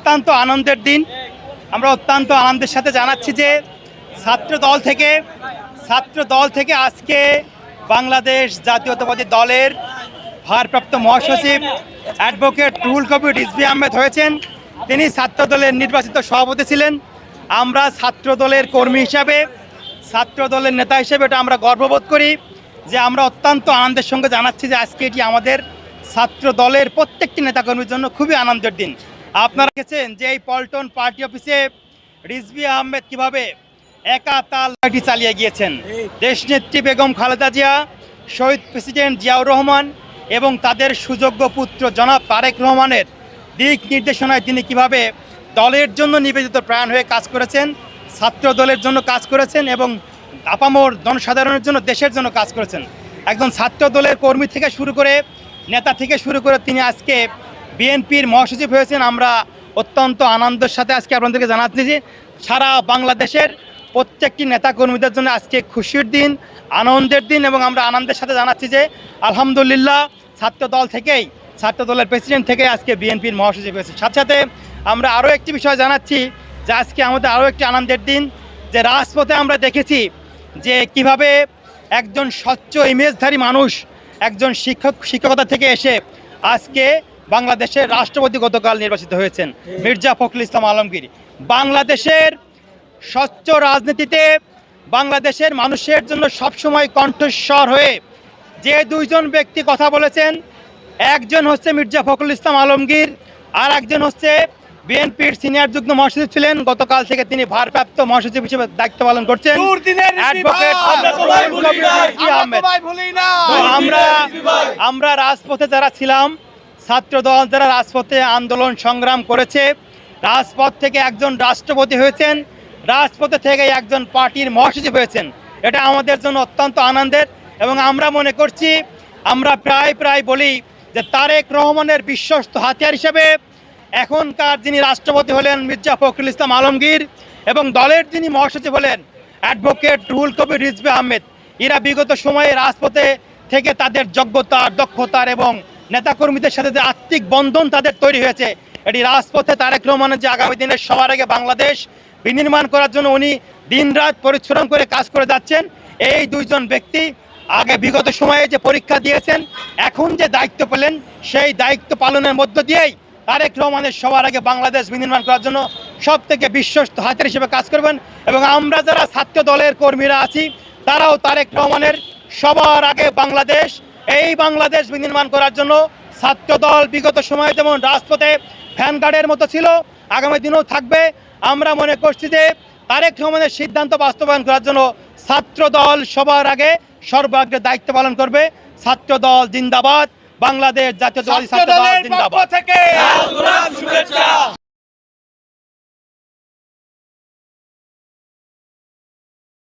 অত্যন্ত আনন্দের দিন। আমরা অত্যন্ত আনন্দের সাথে জানাচ্ছি যে ছাত্র দল থেকে আজকে বাংলাদেশ জাতীয়তাবাদী দলের ভারপ্রাপ্ত মহাসচিব অ্যাডভোকেট রুহুল কবির রিজভী আহমেদ হয়েছেন। তিনি ছাত্র দলের নির্বাচিত সভাপতি ছিলেন। আমরা ছাত্র দলের কর্মী হিসাবে, ছাত্র দলের নেতা হিসেবে এটা আমরা গর্ববোধ করি যে আমরা অত্যন্ত আনন্দের সঙ্গে জানাচ্ছি যে আজকে এটি আমাদের ছাত্র দলের প্রত্যেকটি নেতাকর্মীর জন্য খুবই আনন্দের দিন। আপনারা দেখেছেন যে এই পল্টন পার্টি অফিসে রিজভী আহমেদ কিভাবে একা তাল লাঠি চালিয়ে গিয়েছেন। দেশনেত্রী বেগম খালেদা জিয়া, শহীদ প্রেসিডেন্ট জিয়াউর রহমান এবং তাদের সুযোগ্য পুত্র জনাব তারেক রহমানের দিক নির্দেশনায় তিনি কিভাবে দলের জন্য নিবেদিত প্রাণ হয়ে কাজ করেছেন, ছাত্র দলের জন্য কাজ করেছেন এবং আপামর জনসাধারণের জন্য, দেশের জন্য কাজ করেছেন। একজন ছাত্র দলের কর্মী থেকে শুরু করে, নেতা থেকে শুরু করে তিনি আজকে বিএনপির মহাসচিব হয়েছেন। আমরা অত্যন্ত আনন্দের সাথে আজকে আপনাদেরকে জানাচ্ছি যে সারা বাংলাদেশের প্রত্যেকটি নেতাকর্মীদের জন্য আজকে খুশির দিন, আনন্দের দিন এবং আমরা আনন্দের সাথে জানাচ্ছি যে আলহামদুলিল্লাহ ছাত্র দলের প্রেসিডেন্ট থেকে আজকে বিএনপির মহাসচিব হয়েছে। সাথে সাথে আমরা আরও একটি বিষয় জানাচ্ছি যে আজকে আমাদের আরও একটি আনন্দের দিন যে রাজপথে আমরা দেখেছি যে কিভাবে একজন স্বচ্ছ ইমেজধারী মানুষ, একজন শিক্ষকতা থেকে এসে আজকে বাংলাদেশের রাষ্ট্রপতি গতকাল নির্বাচিত হয়েছেন মির্জা ফখরুল ইসলাম আলমগীর। বাংলাদেশের স্বচ্ছ রাজনীতিতে বাংলাদেশের মানুষের জন্য সবসময় কণ্ঠস্বর হয়ে যে দুইজন ব্যক্তি কথা বলেছেন, একজন হচ্ছে মির্জা ফখরুল ইসলাম আলমগীর, আর একজন হচ্ছে বিএনপির সিনিয়র যুগ্ম মহাসচিব ছিলেন, গতকাল থেকে তিনি ভারপ্রাপ্ত মহাসচিব হিসেবে দায়িত্ব পালন করছেন অ্যাডভোকেট রুহুল কবির রিজভী আহমেদ। আমরা রাজপথে যারা ছিলাম, ছাত্র দল যারা রাজপথে আন্দোলন সংগ্রাম করেছে, রাজপথ থেকে একজন রাষ্ট্রপতি হয়েছেন, রাজপথে থেকে একজন পার্টির মহাসচিব হয়েছেন। এটা আমাদের জন্য অত্যন্ত আনন্দের এবং আমরা মনে করছি, আমরা প্রায় বলি যে তারেক রহমানের বিশ্বস্ত হাতিয়ার হিসেবে এখনকার যিনি রাষ্ট্রপতি হলেন মির্জা ফখরুল ইসলাম আলমগীর এবং দলের যিনি মহাসচিব হলেন অ্যাডভোকেট রুহুল কবির রিজভী আহমেদ, এরা বিগত সময়ে রাজপথে থেকে তাদের যোগ্যতার, দক্ষতার এবং নেতাকর্মীদের সাথে যে আত্মিক বন্ধন তাদের তৈরি হয়েছে, এটি রাজপথে তারেক রহমানের যে আগামী দিনের সবার আগে বাংলাদেশ বিনির্মাণ করার জন্য উনি দিনরাত পরিশ্রম করে কাজ করে যাচ্ছেন। এই দুইজন ব্যক্তি আগে বিগত সময়ে যে পরীক্ষা দিয়েছেন, এখন যে দায়িত্ব পেলেন, সেই দায়িত্ব পালনের মধ্য দিয়েই তারেক রহমানের সবার আগে বাংলাদেশ বিনির্মাণ করার জন্য সব থেকে বিশ্বস্ত হাতিয়ার হিসেবে কাজ করবেন। এবং আমরা যারা ছাত্র দলের কর্মীরা আছি, তারাও তারেক রহমানের সবার আগে বাংলাদেশ, এই বাংলাদেশ বিনির্মাণ করার জন্য ছাত্র দল বিগত সময়ে যেমন রাজপথে ভ্যানগার্ডের মতো ছিল, আগামী দিনেও থাকবে। আমরা মনে করছি যে তারেক রহমানের সিদ্ধান্ত বাস্তবায়ন করার জন্য ছাত্র দল সবার আগে সর্বাগ্রে দায়িত্ব পালন করবে। ছাত্র দল জিন্দাবাদ, বাংলাদেশ জাতীয়তাবাদী ছাত্র দল জিন্দাবাদ।